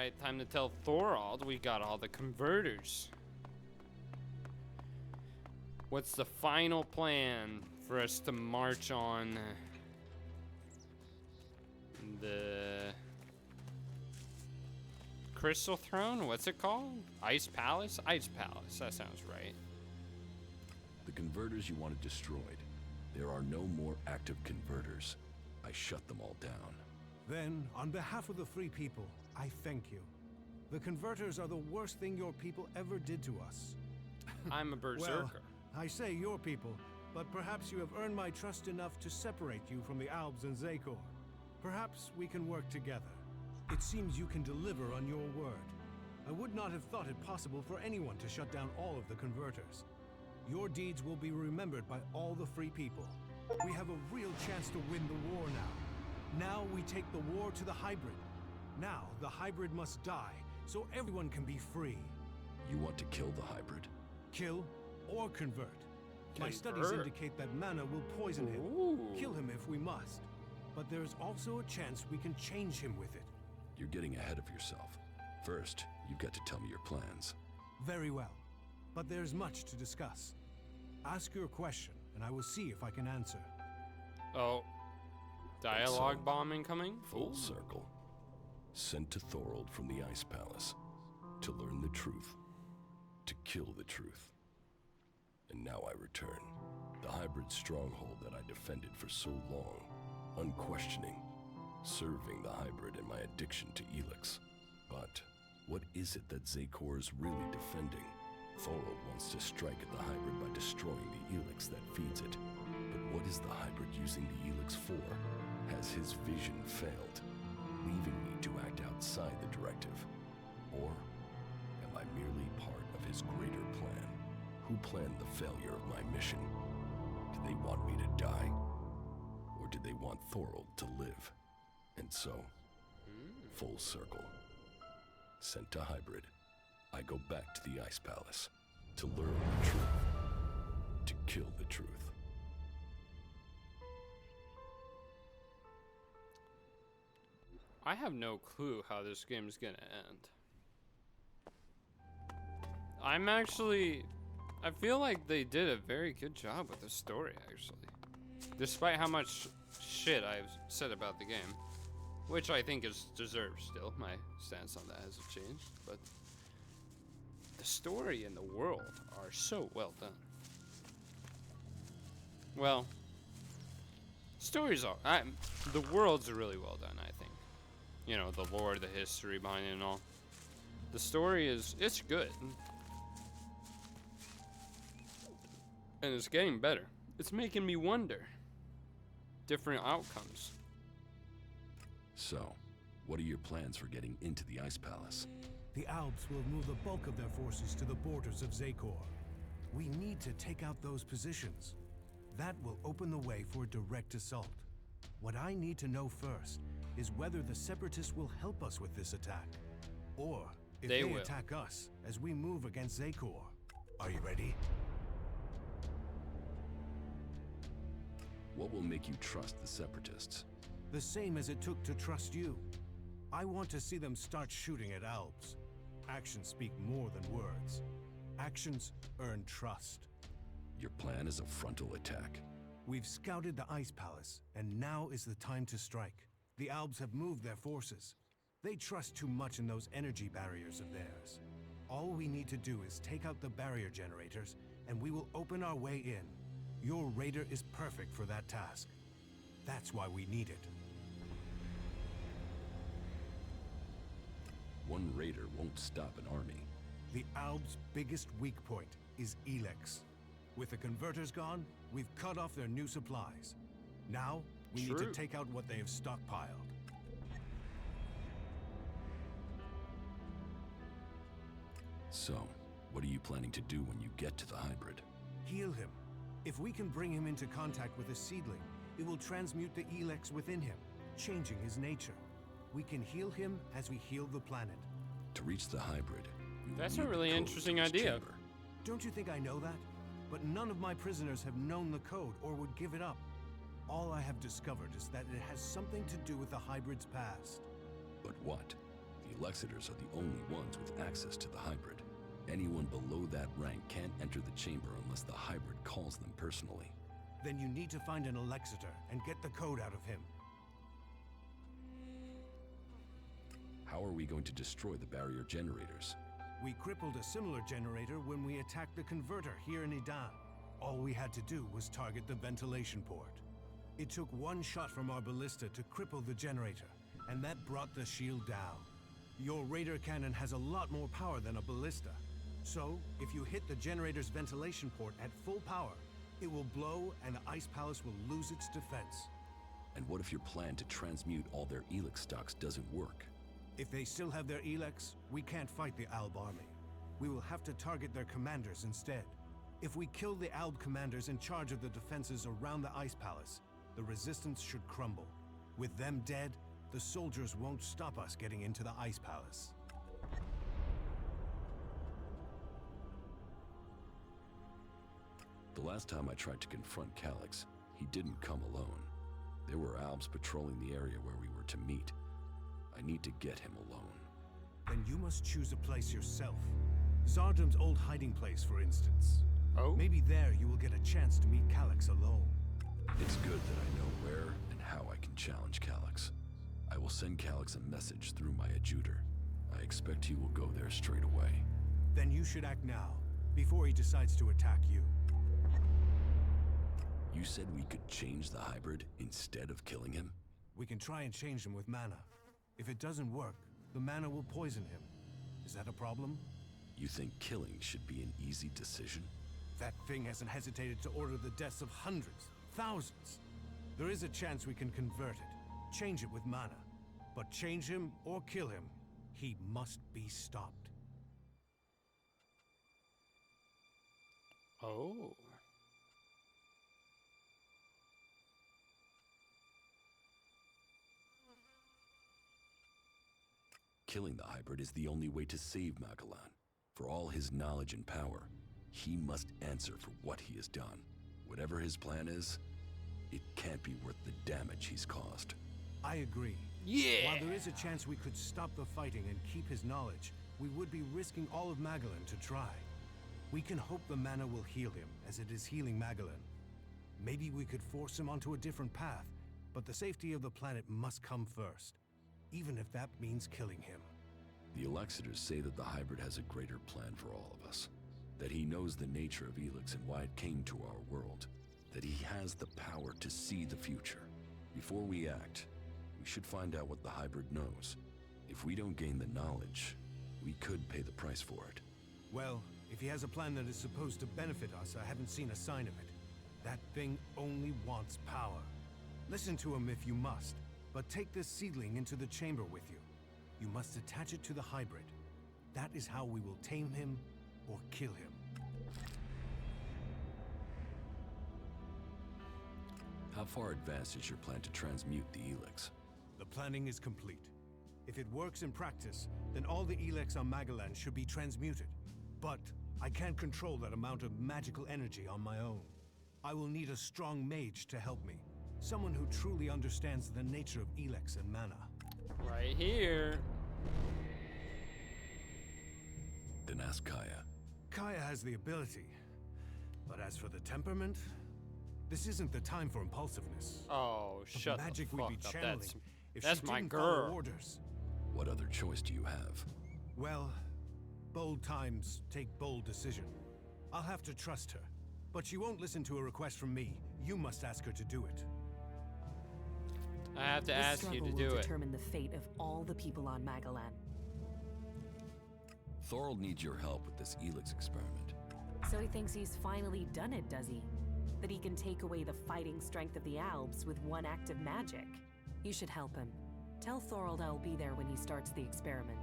Alright, time to tell Thorold we got all the converters. What's the final plan for us to march on the Crystal Throne? What's it called? Ice Palace? Ice Palace, that sounds right. The converters you wanted destroyed. There are no more active converters. I shut them all down. Then, on behalf of the free people, I thank you. The converters are the worst thing your people ever did to us. I'm a berserker. Well, I say your people, but perhaps you have earned my trust enough to separate you from the Albs and Zakor. Perhaps we can work together. It seems you can deliver on your word. I would not have thought it possible for anyone to shut down all of the converters. Your deeds will be remembered by all the free people. We have a real chance to win the war now. Now we take the war to the hybrid. Now the hybrid must die, so everyone can be free. You want to kill the hybrid? Kill or convert. My studies indicate that mana will poison him. Ooh. Kill him if we must. But there's also a chance we can change him with it. You're getting ahead of yourself. First, you've got to tell me your plans. Very well. But there's much to discuss. Ask your question, and I will see if I can answer. Oh. Dialogue So, bomb incoming? Full circle. Sent to Thorold from the Ice Palace. To learn the truth. To kill the truth. And now I return. The hybrid stronghold that I defended for so long. Unquestioning. Serving the hybrid in my addiction to Elex. But what is it that Zakor is really defending? Thorold wants to strike at the hybrid by destroying the Elex that feeds it. But what is the hybrid using the Elex for? Has his vision failed, leaving me to act outside the directive? Or am I merely part of his greater plan? Who planned the failure of my mission? Did they want me to die? Or did they want Thorold to live? And so, full circle. Sent to hybrid, I go back to the Ice Palace to learn the truth, to kill the truth. I have no clue how this game's gonna end. I feel like they did a very good job with the story, actually. Despite how much shit I've said about the game. Which I think is deserved still. My stance on that hasn't changed. But the story and the world are so well done. Well, stories are... the worlds are really well done, I think. You know, the lore, the history behind it and all. The story it's good. And it's getting better. It's making me wonder. Different outcomes. So, what are your plans for getting into the Ice Palace? The Albs will move the bulk of their forces to the borders of Zakor. We need to take out those positions. That will open the way for a direct assault. What I need to know first is whether the Separatists will help us with this attack. Or if they will attack us as we move against Zakor. Are you ready? What will make you trust the Separatists? The same as it took to trust you. I want to see them start shooting at Albs. Actions speak more than words. Actions earn trust. Your plan is a frontal attack. We've scouted the Ice Palace, and now is the time to strike. The Albs have moved their forces. They trust too much in those energy barriers of theirs. All we need to do is take out the barrier generators, and we will open our way in. Your raider is perfect for that task. That's why we need it. One raider won't stop an army. The Albs' biggest weak point is Elex. With the converters gone, we've cut off their new supplies. Now, we need to take out what they have stockpiled. So, what are you planning to do when you get to the hybrid? Heal him. If we can bring him into contact with a seedling, it will transmute the Elex within him, changing his nature. We can heal him as we heal the planet. To reach the hybrid, we will That's need a really the code interesting to his idea. chamber. Don't you think I know that? But none of my prisoners have known the code or would give it up. All I have discovered is that it has something to do with the hybrid's past. But what? The The Alexiters are the only ones with access to the hybrid. Anyone below that rank can't enter the chamber unless the hybrid calls them personally. Then you need to find an Alexiter and get the code out of him. How are we going to destroy the barrier generators? We crippled a similar generator when we attacked the converter here in Idan. All we had to do was target the ventilation port. It took one shot from our ballista to cripple the generator, and that brought the shield down. Your radar cannon has a lot more power than a ballista. So, if you hit the generator's ventilation port at full power, it will blow and the Ice Palace will lose its defense. And what if your plan to transmute all their Elex stocks doesn't work? If they still have their Elex, we can't fight the Alb army. We will have to target their commanders instead. If we kill the Alb commanders in charge of the defenses around the Ice Palace, the resistance should crumble. With them dead, the soldiers won't stop us getting into the Ice Palace. The last time I tried to confront Kallax, he didn't come alone. There were Albs patrolling the area where we were to meet. I need to get him alone. Then you must choose a place yourself. Zardum's old hiding place, for instance. Oh? Maybe there you will get a chance to meet Kallax alone. It's good that I know where and how I can challenge Kallax. I will send Kallax a message through my adjutor. I expect he will go there straight away. Then you should act now, before he decides to attack you. You said we could change the hybrid instead of killing him? We can try and change him with mana. If it doesn't work, the mana will poison him. Is that a problem? You think killing should be an easy decision? That thing hasn't hesitated to order the deaths of hundreds, thousands. There is a chance we can convert it, change it with mana. But change him or kill him, he must be stopped. Oh. Killing the hybrid is the only way to save Magellan. For all his knowledge and power, he must answer for what he has done. Whatever his plan is, it can't be worth the damage he's caused. I agree. Yeah! While there is a chance we could stop the fighting and keep his knowledge, we would be risking all of Magellan to try. We can hope the mana will heal him, as it is healing Magellan. Maybe we could force him onto a different path, but the safety of the planet must come first, even if that means killing him. The Alexiters say that the hybrid has a greater plan for all of us. That he knows the nature of Elex and why it came to our world. That he has the power to see the future. Before we act, we should find out what the hybrid knows. If we don't gain the knowledge, we could pay the price for it. Well, if he has a plan that is supposed to benefit us, I haven't seen a sign of it. That thing only wants power. Listen to him if you must, but take this seedling into the chamber with you. You must attach it to the hybrid. That is how we will tame him or kill him. How far advanced is your plan to transmute the Elex? The planning is complete. If it works in practice, then all the Elex on Magellan should be transmuted. But I can't control that amount of magical energy on my own. I will need a strong mage to help me. Someone who truly understands the nature of Elex and mana. Right here. Then ask Kaya. Kaya has the ability. But as for the temperament, this isn't the time for impulsiveness. Oh, shut magic the we'd fuck be up. channeling if That's she my didn't follow girl. orders. What other choice do you have? Well, bold times take bold decision. I'll have to trust her. But she won't listen to a request from me. You must ask her to do it. I have to This ask you struggle to do will it. determine the fate of all the people on Magellan. Thorold needs your help with this Elex experiment. So he thinks he's finally done it, does he? That he can take away the fighting strength of the Albs with one act of magic. You should help him. Tell Thorold I'll be there when he starts the experiment.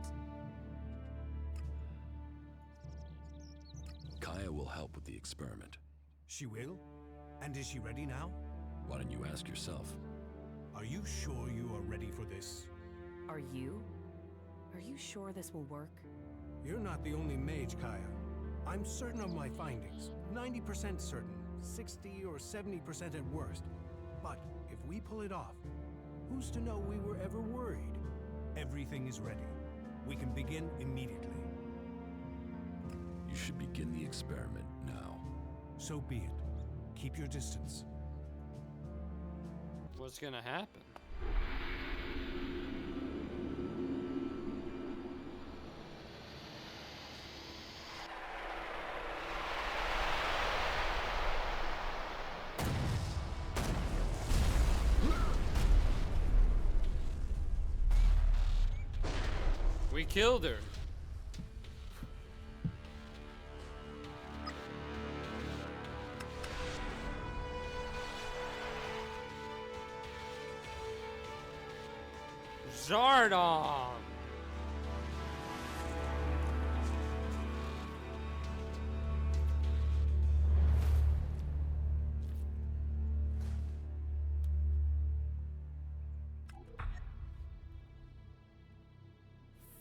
Kaya will help with the experiment. She will? And is she ready now? Why don't you ask yourself? Are you sure you are ready for this? Are you? Are you sure this will work? You're not the only mage, Kaya. I'm certain of my findings. 90% certain. 60 or 70% at worst. But if we pull it off, who's to know we were ever worried? Everything is ready. We can begin immediately. You should begin the experiment now. So be it. Keep your distance. What's gonna happen? We killed her. Zardom.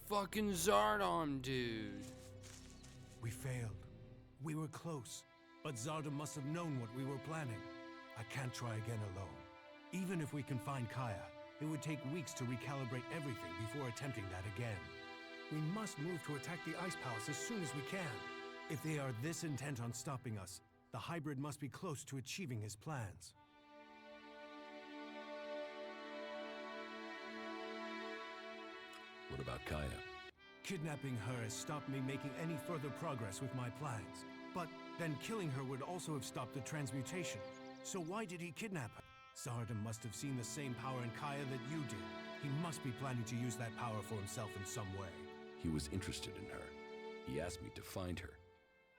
Fucking Zardom, dude. We failed. We were close, but Zardom must have known what we were planning. I can't try again alone. Even if we can find Kaya, it would take weeks to recalibrate everything before attempting that again. We must move to attack the Ice Palace as soon as we can. If they are this intent on stopping us, the hybrid must be close to achieving his plans. What about Kaya? Kidnapping her has stopped me making any further progress with my plans. But then killing her would also have stopped the transmutation. So why did he kidnap her? Zardom must have seen the same power in Kaya that you did. He must be planning to use that power for himself in some way. He was interested in her. He asked me to find her.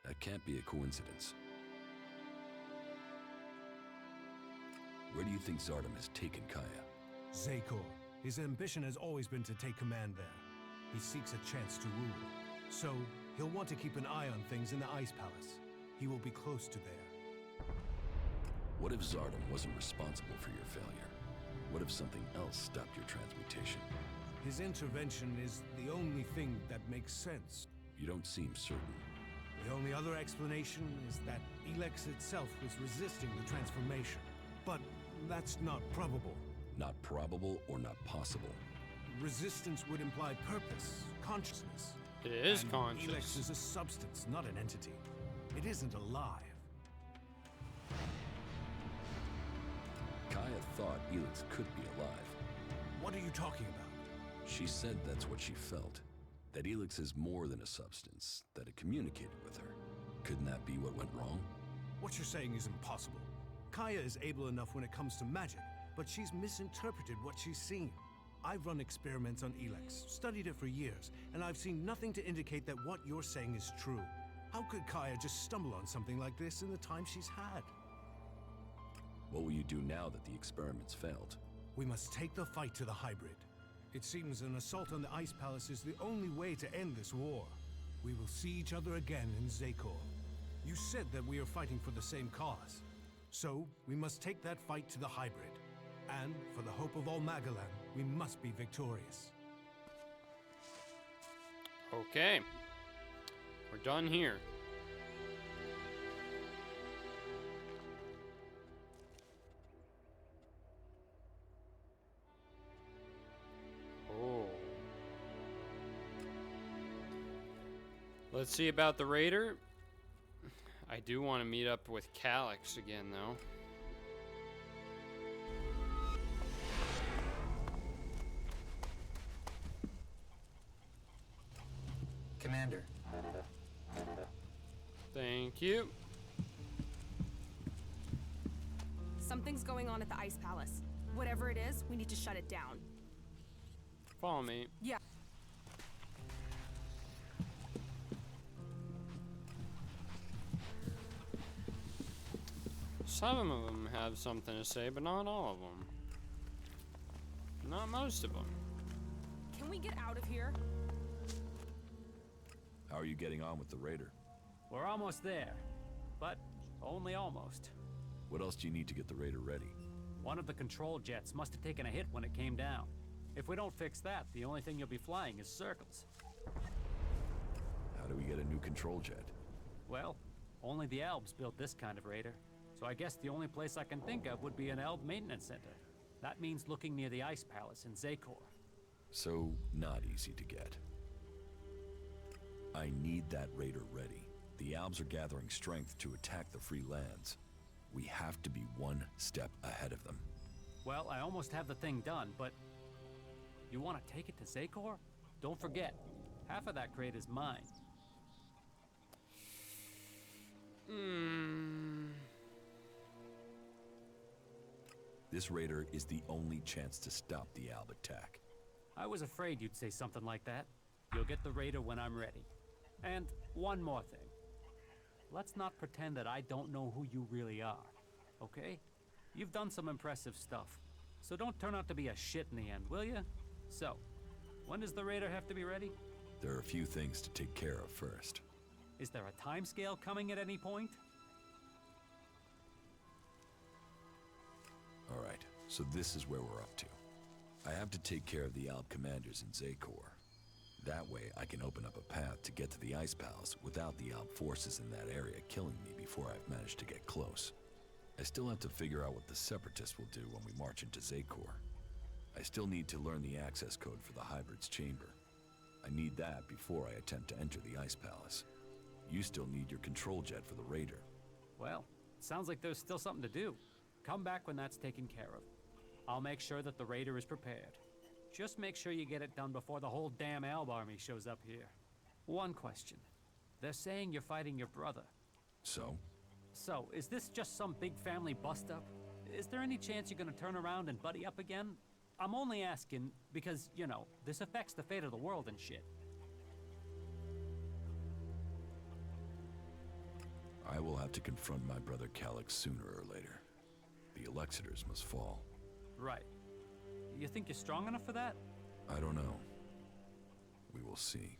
That can't be a coincidence. Where do you think Zardom has taken Kaya? Zakor. His ambition has always been to take command there. He seeks a chance to rule. So, he'll want to keep an eye on things in the Ice Palace. He will be close to there. What if Zardom wasn't responsible for your failure? What if something else stopped your transmutation? His intervention is the only thing that makes sense. You don't seem certain. The only other explanation is that Elex itself was resisting the transformation. But that's not probable. Not probable or not possible. Resistance would imply purpose, consciousness. It is And conscious. Elex is a substance, not an entity. It isn't alive. Kaya thought Elex could be alive. What are you talking about? She said that's what she felt. That Elex is more than a substance, that it communicated with her. Couldn't that be what went wrong? What you're saying is impossible. Kaya is able enough when it comes to magic, but she's misinterpreted what she's seen. I've run experiments on Elex, studied it for years, and I've seen nothing to indicate that what you're saying is true. How could Kaya just stumble on something like this in the time she's had? What will you do now that the experiments failed? We must take the fight to the hybrid. It seems an assault on the Ice Palace is the only way to end this war. We will see each other again in Zakor. You said that we are fighting for the same cause. So, we must take that fight to the hybrid. And, for the hope of all Magalan, we must be victorious. Okay. We're done here. Oh. Let's see about the raider. I do want to meet up with Kallax again, though. Commander. Thank you. Something's going on at the Ice Palace. Whatever it is, we need to shut it down. Follow me. Yeah. Some of them have something to say, but not all of them. Not most of them. Can we get out of here? How are you getting on with the raider? We're almost there, but only almost. What else do you need to get the raider ready? One of the control jets must have taken a hit when it came down. If we don't fix that, the only thing you'll be flying is circles. How do we get a new control jet? Well, only the Elves built this kind of raider. So I guess the only place I can think of would be an Elf maintenance center. That means looking near the Ice Palace in Zakor. So, not easy to get. I need that raider ready. The Albs are gathering strength to attack the free lands. We have to be one step ahead of them. Well, I almost have the thing done, but... You want to take it to Zakor? Don't forget, half of that crate is mine. This raider is the only chance to stop the Alb attack. I was afraid you'd say something like that. You'll get the raider when I'm ready. And one more thing. Let's not pretend that I don't know who you really are, okay? You've done some impressive stuff, so don't turn out to be a shit in the end, will you? So, when does the raider have to be ready? There are a few things to take care of first. Is there a time scale coming at any point? All right, so this is where we're up to. I have to take care of the Alb commanders in Zakor. That way, I can open up a path to get to the Ice Palace without the Alb forces in that area killing me before I've managed to get close. I still have to figure out what the Separatists will do when we march into Zakor. I still need to learn the access code for the Hybrid's chamber. I need that before I attempt to enter the Ice Palace. You still need your control jet for the raider. Well, sounds like there's still something to do. Come back when that's taken care of. I'll make sure that the raider is prepared. Just make sure you get it done before the whole damn Alb army shows up here. One question. They're saying you're fighting your brother. So? So, is this just some big family bust-up? Is there any chance you're gonna turn around and buddy up again? I'm only asking because, you know, this affects the fate of the world and shit. I will have to confront my brother Kallax sooner or later. The Elexitors must fall. Right. You think you're strong enough for that? I don't know. We will see.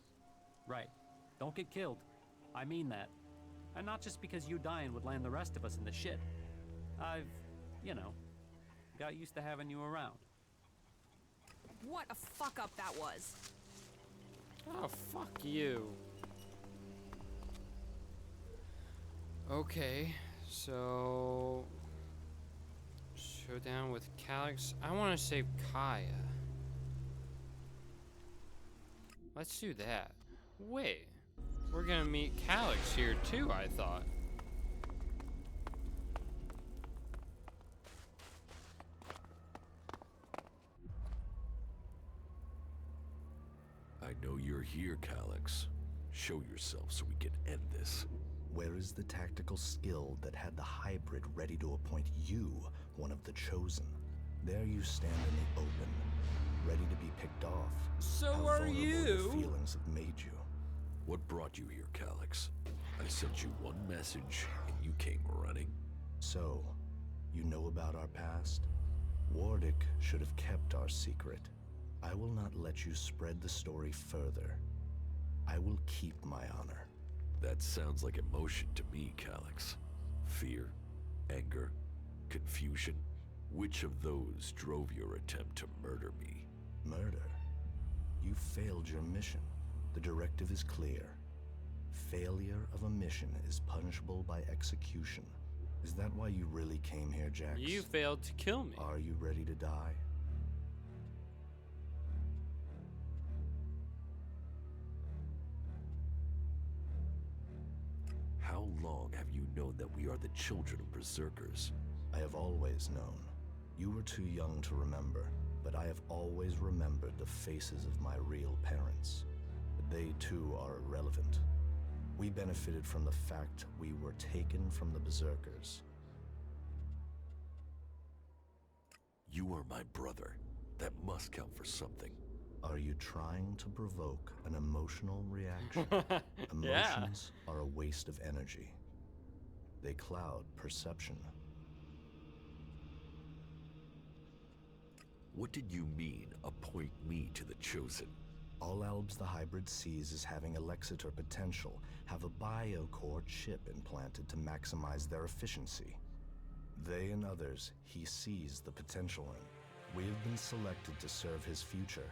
Right. Don't get killed. I mean that. And not just because you dying would land the rest of us in the shit. I've, you know, got used to having you around. What a fuck up that was. Oh, fuck you. Okay, so... Showdown with Kallax. I want to save Kaya. Let's do that. Wait. We're gonna meet Kallax here too, I thought. I know you're here, Kallax. Show yourself so we can end this. Where is the tactical skill that had the hybrid ready to appoint you one of the chosen? There you stand in the open, ready to be picked off. So How are vulnerable you? your feelings have made you. What brought you here, Kallax? I sent you one message, and you came running. So, you know about our past? Wardic should have kept our secret. I will not let you spread the story further. I will keep my honor. That sounds like emotion to me, Kallax. Fear, anger, confusion. Which of those drove your attempt to murder me? Murder? You failed your mission. The directive is clear. Failure of a mission is punishable by execution. Is that why you really came here, Jax? You failed to kill me. Are you ready to die? How long have you known that we are the children of berserkers? I have always known. You were too young to remember, but I have always remembered the faces of my real parents. They too are irrelevant. We benefited from the fact we were taken from the berserkers. You are my brother. That must count for something. Are you trying to provoke an emotional reaction? Yeah. Emotions are a waste of energy. They cloud perception. What did you mean, appoint me to the Chosen? All Albs the hybrid sees as having Elexitor potential have a biocore chip implanted to maximize their efficiency. They and others he sees the potential in. We have been selected to serve his future,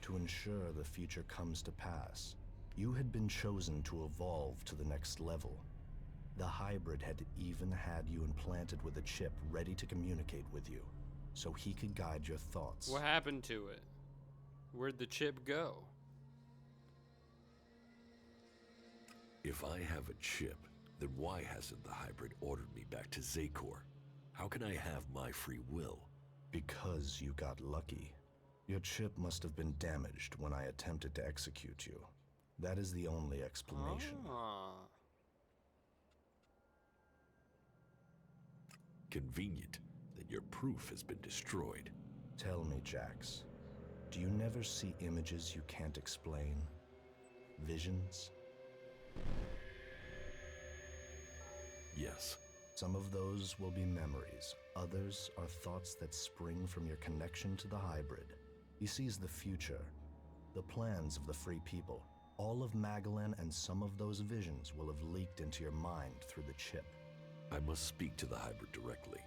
to ensure the future comes to pass. You had been chosen to evolve to the next level. The hybrid had even had you implanted with a chip ready to communicate with you, so he could guide your thoughts. What happened to it? Where'd the chip go? If I have a chip, then why hasn't the hybrid ordered me back to Zakor? How can I have my free will? Because you got lucky. Your chip must have been damaged when I attempted to execute you. That is the only explanation. Ah. Convenient that your proof has been destroyed. Tell me, Jax, do you never see images you can't explain? Visions? Yes. Some of those will be memories. Others are thoughts that spring from your connection to the hybrid. He sees the future, the plans of the free people. All of Magalan and some of those visions will have leaked into your mind through the chip. I must speak to the hybrid directly.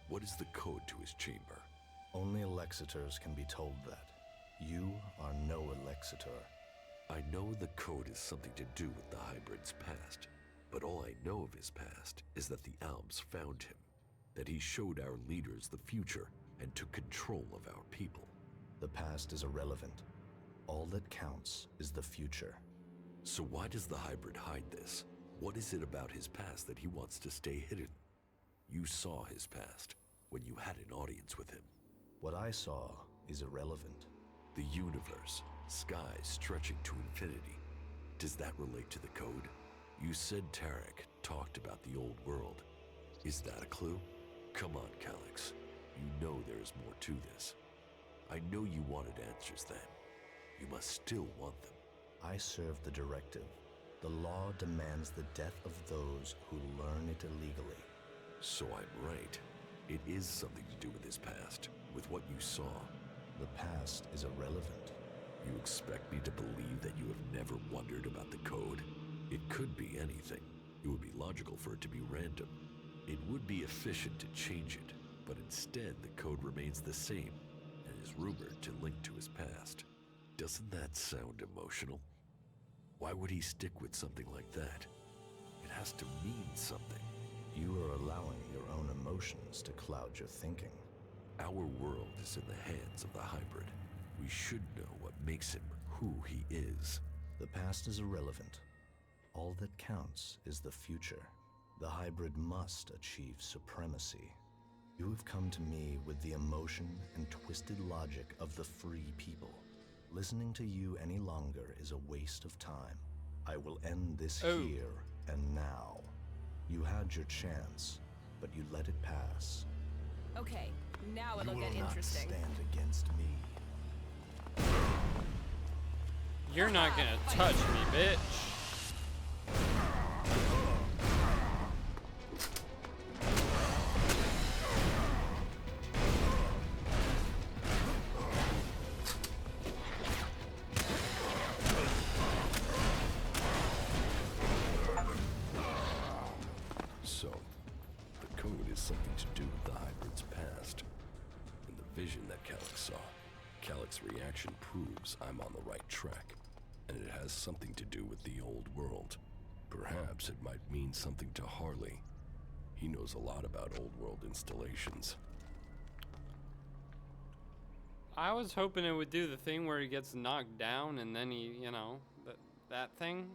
What is the code to his chamber? Only Alexitors can be told that. You are no Alexitor. I know the code is something to do with the hybrid's past, but all I know of his past is that the Albs found him, that he showed our leaders the future and took control of our people. The past is irrelevant. All that counts is the future. So why does the hybrid hide this? What is it about his past that he wants to stay hidden? You saw his past when you had an audience with him. What I saw is irrelevant. The universe, skies stretching to infinity. Does that relate to the code? You said Tarek talked about the old world. Is that a clue? Come on, Kallax. You know there is more to this. I know you wanted answers then. You must still want them. I serve the directive. The law demands the death of those who learn it illegally. So I'm right. It is something to do with his past, with what you saw. The past is irrelevant. You expect me to believe that you have never wondered about the code? It could be anything. It would be logical for it to be random. It would be efficient to change it, but instead the code remains the same and is rumored to link to his past. Doesn't that sound emotional? Why would he stick with something like that? It has to mean something. You are allowing your own emotions to cloud your thinking. Our world is in the hands of the hybrid. We should know what makes him who he is. The past is irrelevant. All that counts is the future. The hybrid must achieve supremacy. You have come to me with the emotion and twisted logic of the free people. Listening to you any longer is a waste of time. I will end this here and now. You had your chance, but you let it pass. Okay, now You it'll will get not interesting. stand against me. You're not gonna touch me, bitch. So, the code is something to do with the hybrid's past. And the vision that Kallax saw. Kallax's reaction proves I'm on the right track. And it has something to do with the old world. Perhaps it might mean something to Harley. He knows a lot about old world installations. I was hoping it would do the thing where he gets knocked down and then he, you know, that thing.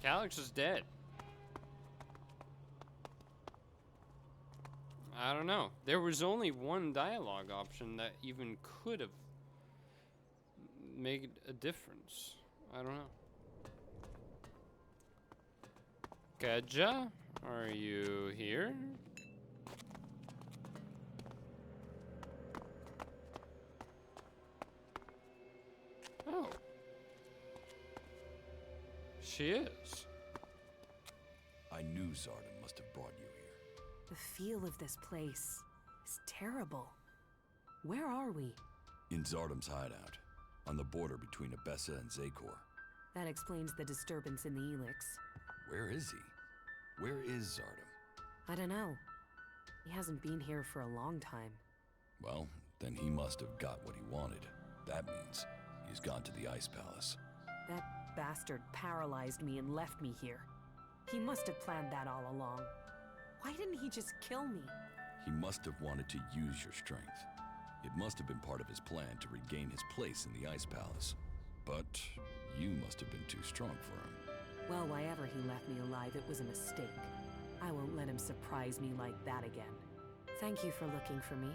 Kallax is dead. I don't know. There was only one dialogue option that even could have made a difference. I don't know. Kaja, are you here? Oh. She is. I knew Zardom must have brought you here. The feel of this place is terrible. Where are we? In Zardom's hideout, on the border between Abessa and Zakor. That explains the disturbance in the Elex. Where is he? Where is Zardom? I don't know. He hasn't been here for a long time. Well, then he must have got what he wanted. That means he's gone to the Ice Palace. That bastard paralyzed me and left me here. He must have planned that all along. Why didn't he just kill me? He must have wanted to use your strength. It must have been part of his plan to regain his place in the Ice Palace. But you must have been too strong for him. Well, why ever he left me alive, it was a mistake. I won't let him surprise me like that again. Thank you for looking for me.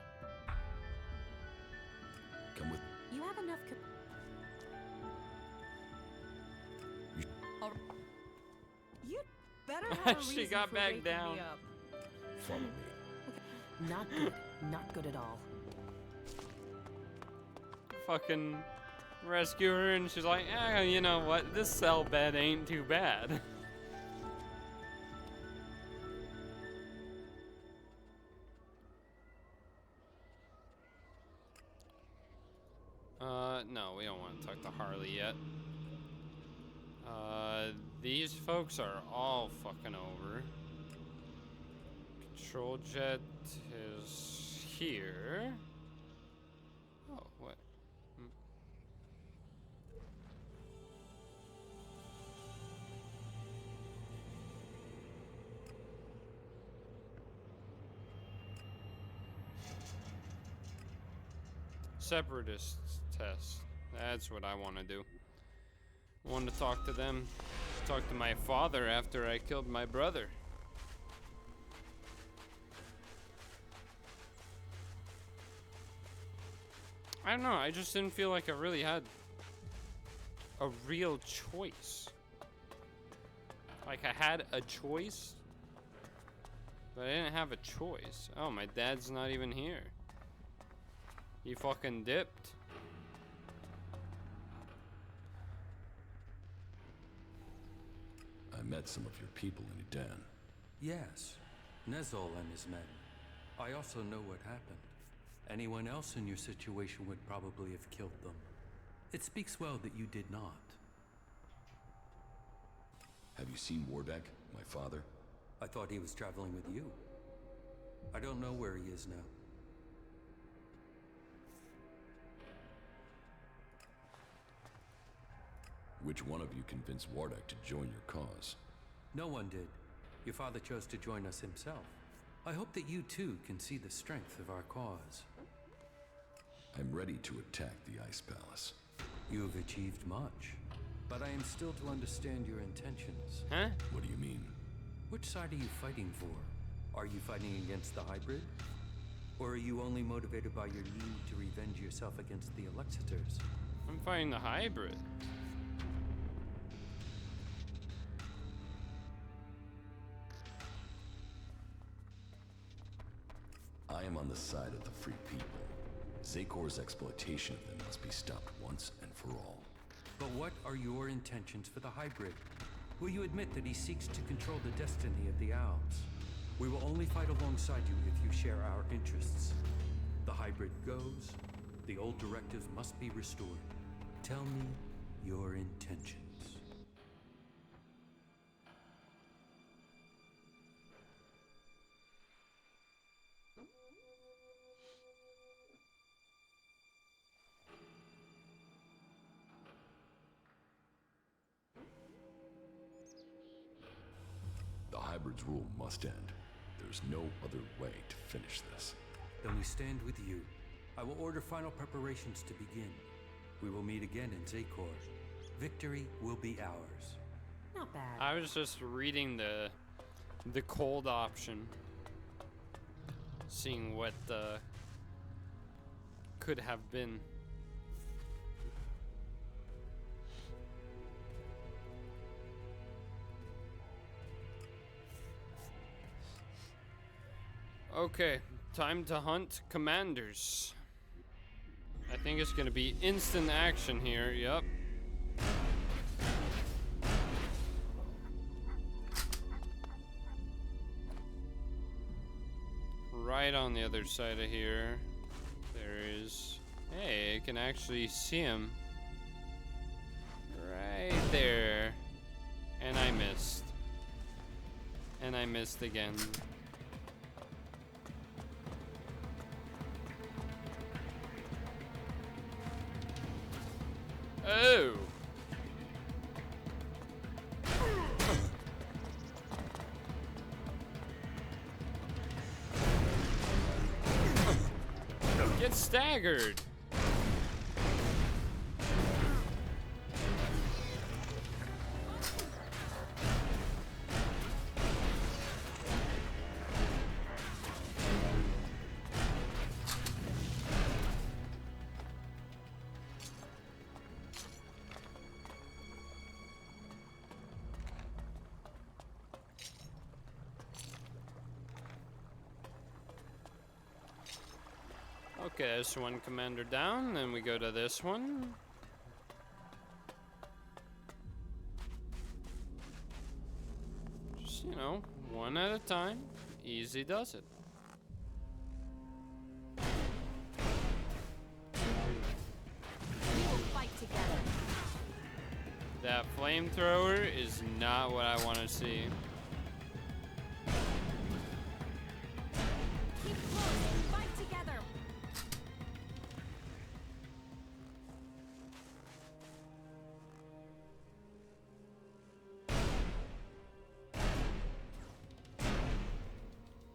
Come with. You have enough You better have a She reason got for back waking down. me up. Follow me. Not good. Not good at all. Fucking rescue her, and she's like, you know what? This cell bed ain't too bad. No, we don't want to talk to Harley yet. These folks are all fucking over. Control jet is here. Oh, what? Separatist test. That's what I want to do. I want to talk to them. Talk to my father after I killed my brother. I don't know. I just didn't feel like I really had a real choice. Like I had a choice, but I didn't have a choice. Oh, my dad's not even here. He fucking dipped. I met some of your people in Udan. Yes, Nezol and his men. I also know what happened. Anyone else in your situation would probably have killed them. It speaks well that you did not. Have you seen Warbeck, my father? I thought he was traveling with you. I don't know where he is now. Which one of you convinced Warbeck to join your cause? No one did. Your father chose to join us himself. I hope that you too can see the strength of our cause. I'm ready to attack the Ice Palace. You have achieved much, but I am still to understand your intentions. Huh? What do you mean? Which side are you fighting for? Are you fighting against the hybrid? Or are you only motivated by your need to revenge yourself against the Alexiters? I'm fighting the hybrid. I am on the side of the free people. Zakor's exploitation of them must be stopped once and for all. But what are your intentions for the hybrid? Will you admit that he seeks to control the destiny of the Alps? We will only fight alongside you if you share our interests. The hybrid goes, the old directive must be restored. Tell me your intentions. The hybrid's rule must end. There's no other way to finish this. Then we stand with you. I will order final preparations to begin. We will meet again in Zakor. Victory will be ours. Not bad. I was just reading the cold option, seeing what could have been. Okay, time to hunt commanders. I think it's gonna be instant action here, yep. Right on the other side of here, there is, hey, I can actually see him. Right there. And I missed. And I missed again. Oh! Get staggered! Okay, there's one commander down, then we go to this one. Just, you know, one at a time. Easy does it. We will fight together. That flamethrower is not what I want to see. Keep close. Fight together.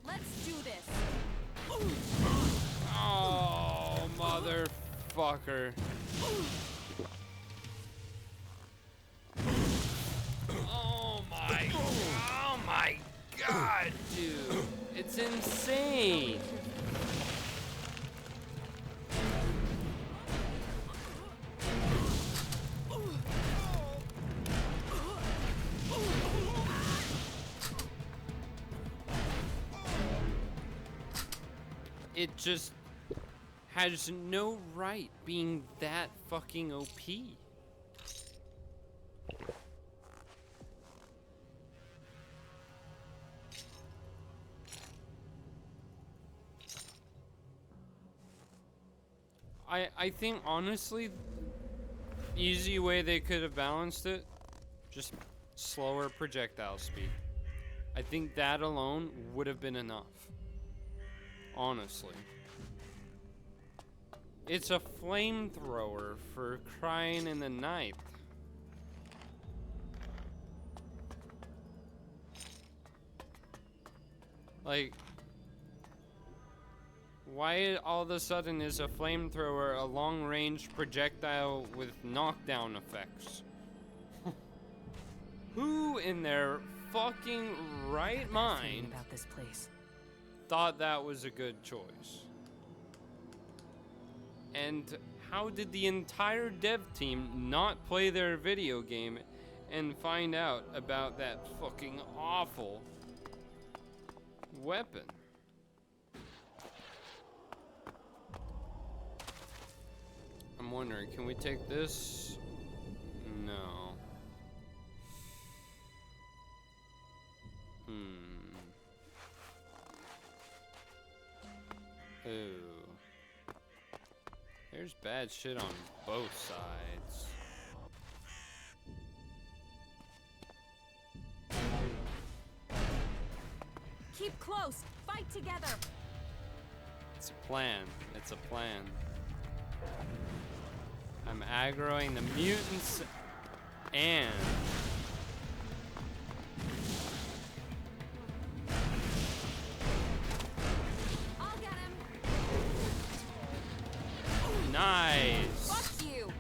Let's do this. Oh, motherfucker. Oh my god, dude. It's insane. It just has no right being that fucking OP. I think honestly, easy way they could have balanced it, just slower projectile speed. I think that alone would have been enough. Honestly. It's a flamethrower, for crying in the night. Like, why all of a sudden is a flamethrower a long-range projectile with knockdown effects? Who in their fucking right mind About this place. thought that was a good choice? And how did the entire dev team not play their video game and find out about that fucking awful weapon? I'm wondering, can we take this? No. Ooh. There's bad shit on both sides. Keep close. Fight together. It's a plan. It's a plan. I'm aggroing the mutants and I'll get him. nice. Fuck you.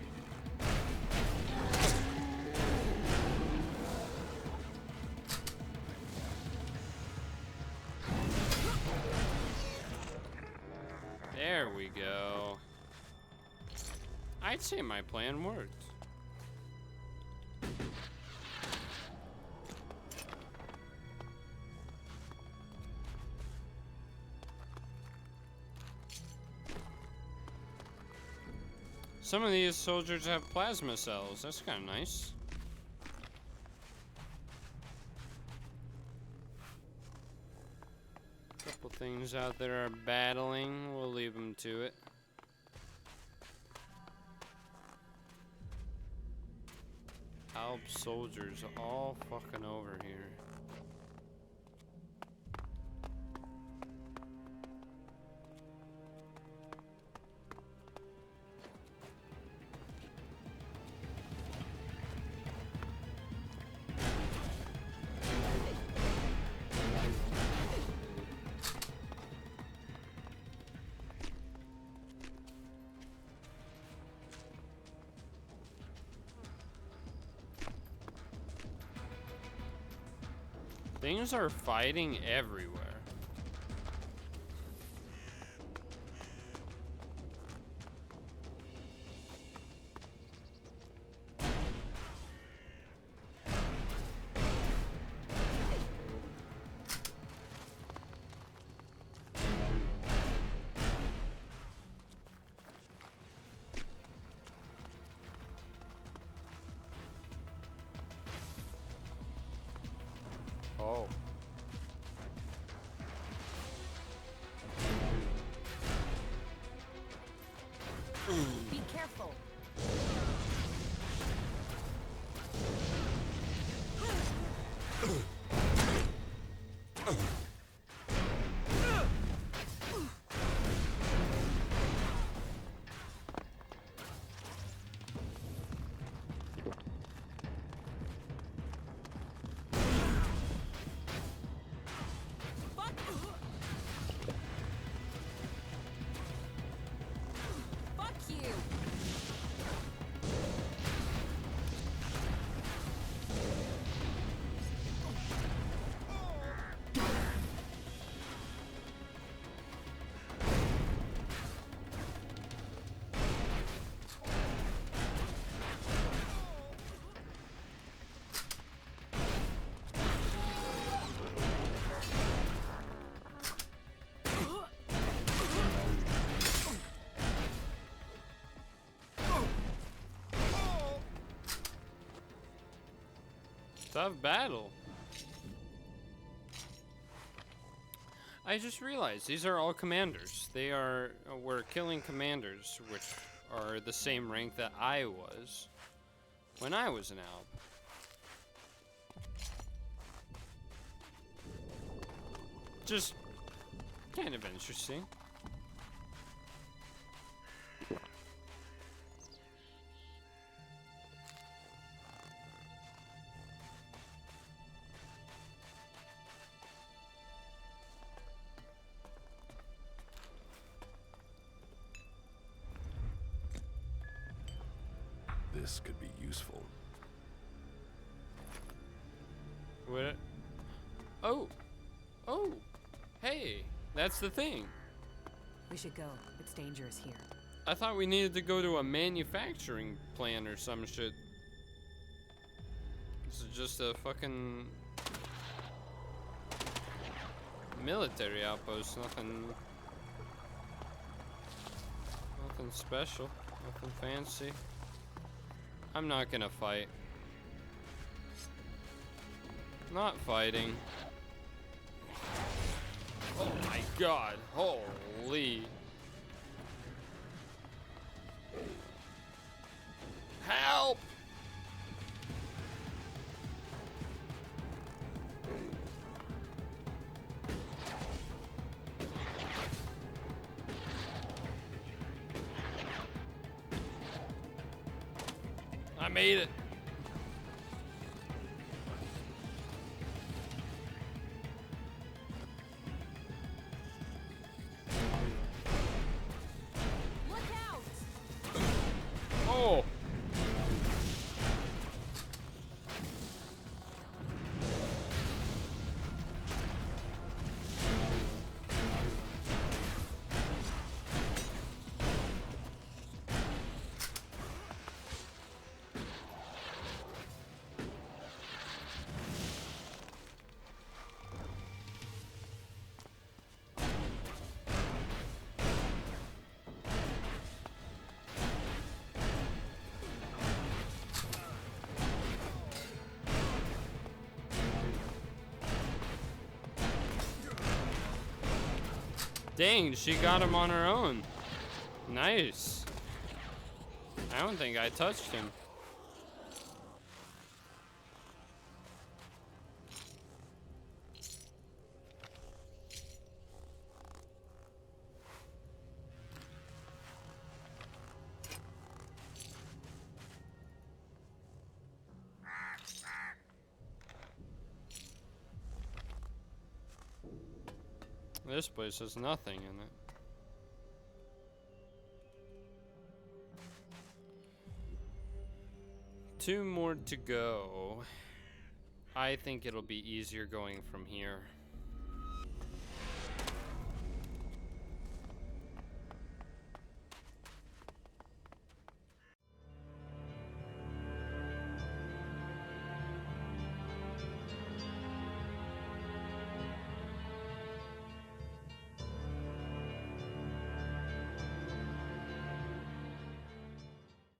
There we go. I'd say my plan worked. Some of these soldiers have plasma cells. That's kind of nice. Couple things out there are battling. We'll leave them to it. Alp soldiers all fucking over here. Things are fighting everywhere. Oh. Be careful. Fuck you. Tough battle. I just realized these are all commanders. They are, we're killing commanders, which are the same rank that I was when I was an alb. Just kind of interesting. This could be useful. What? Oh. Oh. Hey, that's the thing. We should go. It's dangerous here. I thought we needed to go to a manufacturing plant or some shit. This is just a fucking military outpost. Nothing special. Nothing fancy. I'm not gonna fight. Not fighting. Oh my god. Holy. Help! I made it. Look out! Oh. Dang, she got him on her own. Nice. I don't think I touched him. This place has nothing in it. Two more to go. I think it'll be easier going from here.